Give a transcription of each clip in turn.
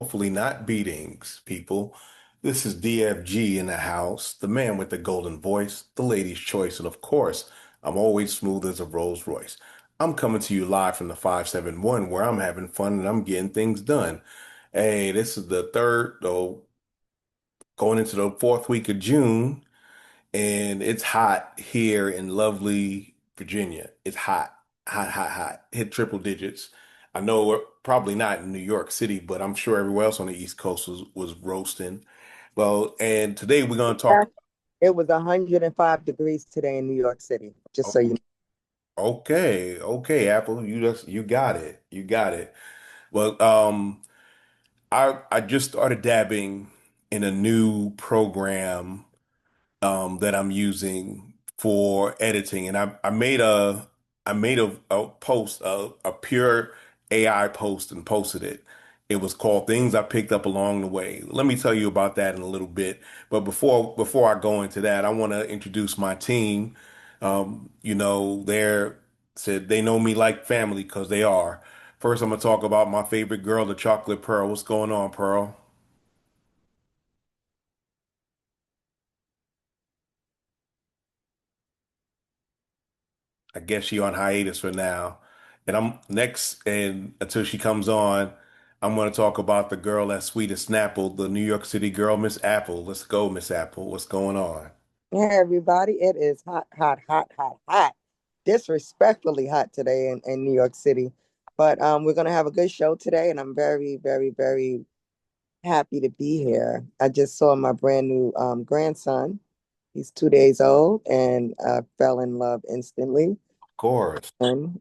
Hopefully not beatings, people. This is DFG in the house, the man with the golden voice, the lady's choice, and of course, I'm always smooth as a Rolls Royce. I'm coming to you live from the 571 where I'm having fun and I'm getting things done. Hey, this is the third, though, going into the fourth week of June, and it's hot here in lovely Virginia. It's hot, hot, hot, hot. Hit triple digits. I know we're probably not in New York City, but I'm sure everywhere else on the East Coast was roasting. Well, and today we're going to talk. Yeah, it was 105 degrees today in New York City, just so you Oh, know. okay, okay, Apple, you got it, you got it. Well, I just started dabbing in a new program that I'm using for editing. And I made a post, a pure AI post and posted it. It was called Things I Picked Up Along the Way. Let me tell you about that in a little bit. But before I go into that, I want to introduce my team. They're said they know me like family because they are. First, I'm gonna talk about my favorite girl, the chocolate Pearl. What's going on, Pearl? I guess she on hiatus for now. And I'm next, and until she comes on, I'm going to talk about the girl that's sweet as Snapple, the New York City girl, Miss Apple. Let's go, Miss Apple. What's going on? Hey, everybody, it is hot, hot, hot, hot, hot. Disrespectfully hot today in New York City. But we're going to have a good show today, and I'm very, very, very happy to be here. I just saw my brand new grandson. He's 2 days old and fell in love instantly. Of course. And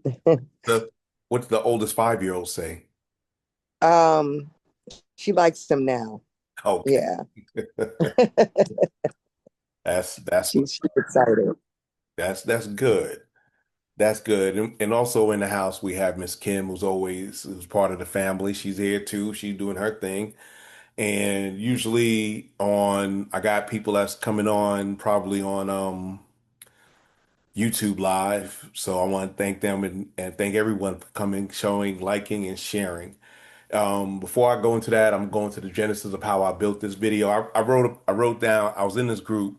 The what's the oldest 5-year-old say? um, she likes him now. Okay. Yeah, That's what she's excited. that's good. That's good. And also in the house we have Miss Kim, who's part of the family. She's here too. She's doing her thing. And usually I got people that's coming on probably on YouTube Live. So I want to thank them and thank everyone for coming, showing, liking, and sharing. Before I go into that, I'm going to the genesis of how I built this video. I wrote down, I was in this group,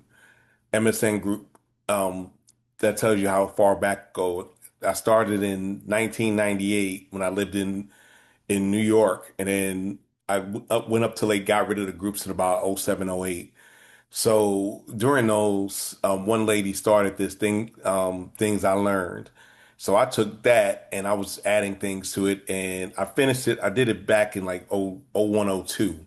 MSN group, that tells you how far back go. I started in 1998 when I lived in New York, and then went up till they got rid of the groups in about '07, '08. So during those, one lady started this thing, things I learned. So I took that and I was adding things to it, and I finished it. I did it back in like '01, '02.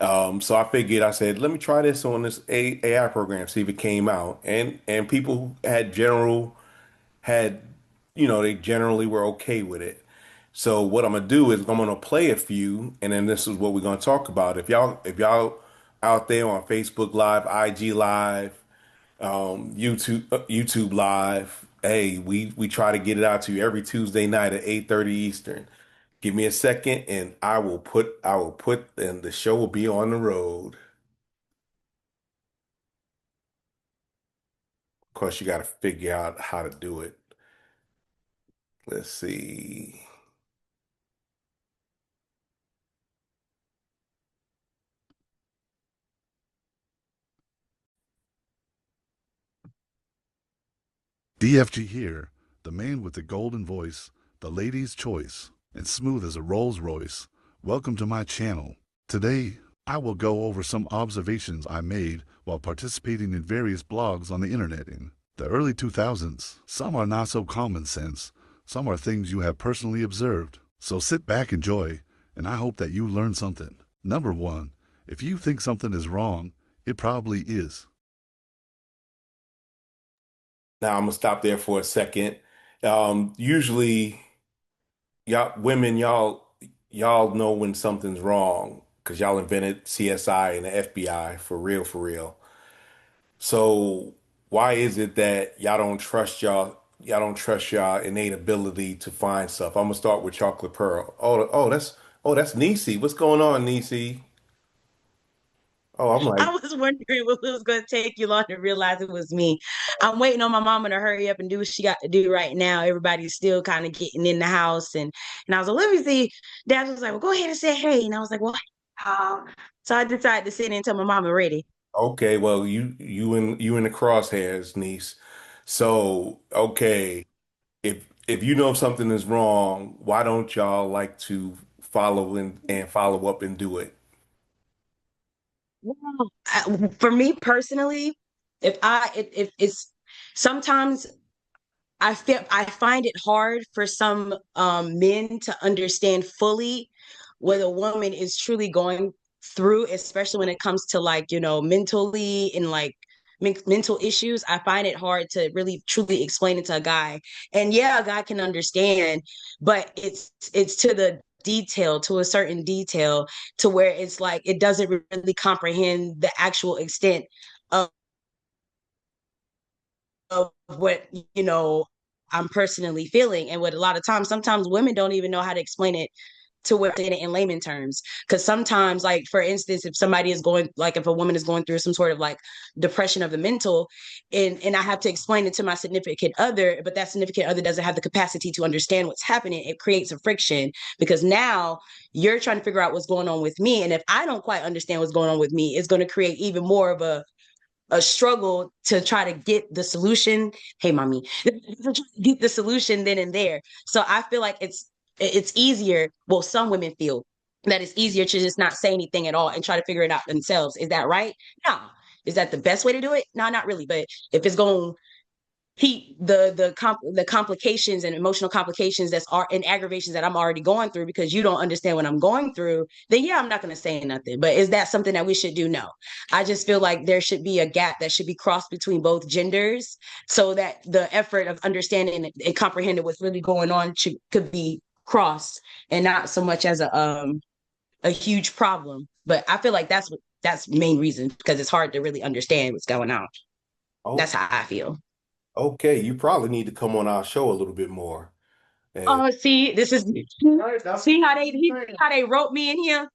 So I figured, I said, let me try this on this AI program, see if it came out. And people had, they generally were okay with it. So what I'm gonna do is I'm gonna play a few, and then this is what we're gonna talk about. If y'all out there on Facebook Live, IG Live, YouTube Live, hey, we try to get it out to you every Tuesday night at 8:30 Eastern. Give me a second, and and the show will be on the road. Of course, you got to figure out how to do it. Let's see. DFG here, the man with the golden voice, the lady's choice, and smooth as a Rolls Royce. Welcome to my channel. Today, I will go over some observations I made while participating in various blogs on the internet in the early 2000s. Some are not so common sense, some are things you have personally observed. So sit back, enjoy, and I hope that you learn something. Number one, if you think something is wrong, it probably is. Now I'm gonna stop there for a second. Usually, y'all know when something's wrong because y'all invented CSI and the FBI for real. So why is it that y'all don't trust y'all innate ability to find stuff? I'm gonna start with Chocolate Pearl. Oh, that's Niecy. What's going on, Niecy? Oh, I'm I like, was wondering what it was going to take you long to realize it was me. I'm waiting on my mama to hurry up and do what she got to do right now. Everybody's still kind of getting in the house, and I was like, let me see. Dad was like, well, go ahead and say hey, and I was like, well, uh, so I decided to sit in until my mama ready. okay, well, you in the crosshairs, niece. So, okay, if you know something is wrong, why don't y'all like to follow and follow up and do it? Well, for me personally, if it's sometimes I find it hard for some men to understand fully what a woman is truly going through, especially when it comes to like, mentally and like mental issues. I find it hard to really truly explain it to a guy. And yeah, a guy can understand, but it's to the detail, to a certain detail, to where it's like it doesn't really comprehend the actual extent of what I'm personally feeling. And what a lot of times, sometimes women don't even know how to explain it to where in layman terms. Because sometimes, like for instance, if somebody is going, like if a woman is going through some sort of like depression of the mental, and I have to explain it to my significant other, but that significant other doesn't have the capacity to understand what's happening, it creates a friction because now you're trying to figure out what's going on with me, and if I don't quite understand what's going on with me, it's going to create even more of a struggle to try to get the solution. Hey, mommy, get the solution then and there. So I feel like it's easier. Well, some women feel that it's easier to just not say anything at all and try to figure it out themselves. Is that right? No. Is that the best way to do it? No, not really. But if it's going the complications and emotional complications that's are and aggravations that I'm already going through because you don't understand what I'm going through, then yeah, I'm not going to say nothing. But is that something that we should do? No. I just feel like there should be a gap that should be crossed between both genders so that the effort of understanding and comprehending what's really going on could be crossed and not so much as a huge problem. But I feel like that's the main reason because it's hard to really understand what's going on. That's Oh, how I feel. okay, you probably need to come on our show a little bit more. And Oh, see, this is see how they wrote me in here.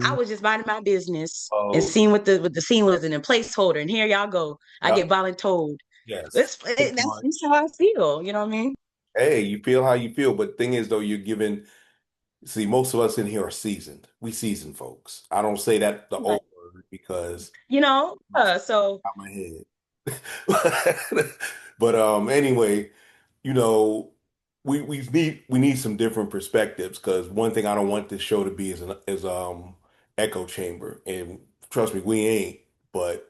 I mhm. was just minding my business and Oh, seeing what the scene was in a placeholder, and here y'all go. I yeah, get voluntold. yes. That's how I feel. You know what I mean? Hey, you feel how you feel, but thing is though, you're giving. See, most of us in here are seasoned. We seasoned folks. I don't say that the But old word because so out my head. But anyway, you know, we need some different perspectives because one thing I don't want this show to be is echo chamber. And trust me, we ain't. But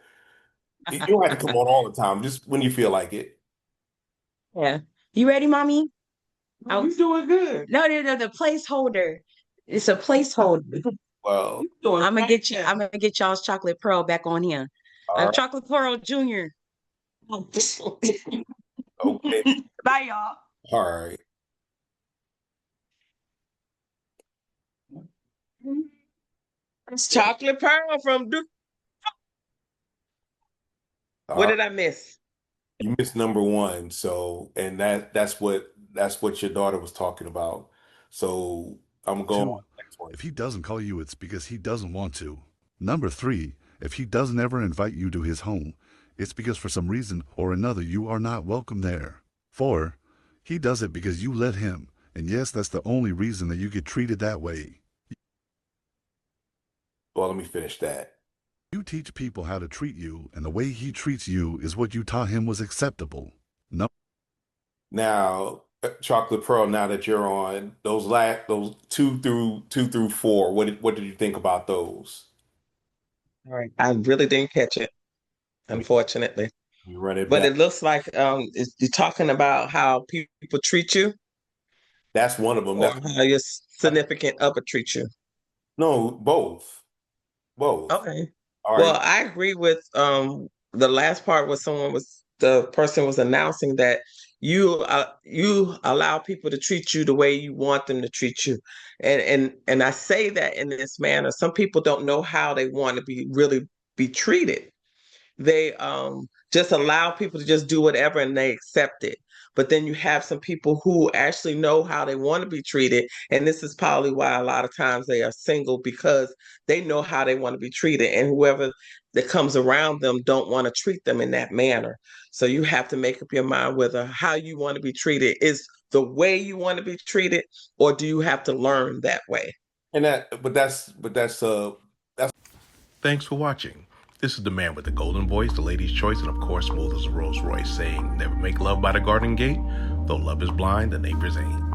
you don't have to come on all the time, just when you feel like it. yeah. You ready, mommy? You doing good. No, the placeholder. It's a placeholder. Well, I'm gonna get y'all's chocolate pearl back on here. all right, Chocolate pearl junior. okay, Bye, y'all. all right, It's yeah, chocolate pearl from Duke. all What right. did I miss? You missed number one, so and that's what your daughter was talking about. So I'm going on Two, to the next one. if he doesn't call you, it's because he doesn't want to. Number three, if he doesn't ever invite you to his home, it's because for some reason or another you are not welcome there. Four, he does it because you let him, and yes, that's the only reason that you get treated that way. Well, let me finish that. You teach people how to treat you, and the way he treats you is what you taught him was acceptable. No, Now, Chocolate Pearl. Now that you're on those two through four, what did you think about those? All right. I really didn't catch it, Let me, unfortunately. let me run it But back. it looks like you're talking about how people treat you That's one of them. or That's how your significant other treats you. no, both, both. Okay. All Well, right. I agree with the last part where the person was announcing that you allow people to treat you the way you want them to treat you. And I say that in this manner. Some people don't know how they want to be treated. They just allow people to just do whatever and they accept it. But then you have some people who actually know how they want to be treated. And this is probably why a lot of times they are single, because they know how they want to be treated. And whoever that comes around them don't want to treat them in that manner. So you have to make up your mind whether how you want to be treated is the way you want to be treated, or do you have to learn that way? And that's. Thanks for watching. This is the man with the golden voice, the lady's choice, and of course, smooth as a Rolls Royce, saying, "Never make love by the garden gate. Though love is blind, the neighbors ain't."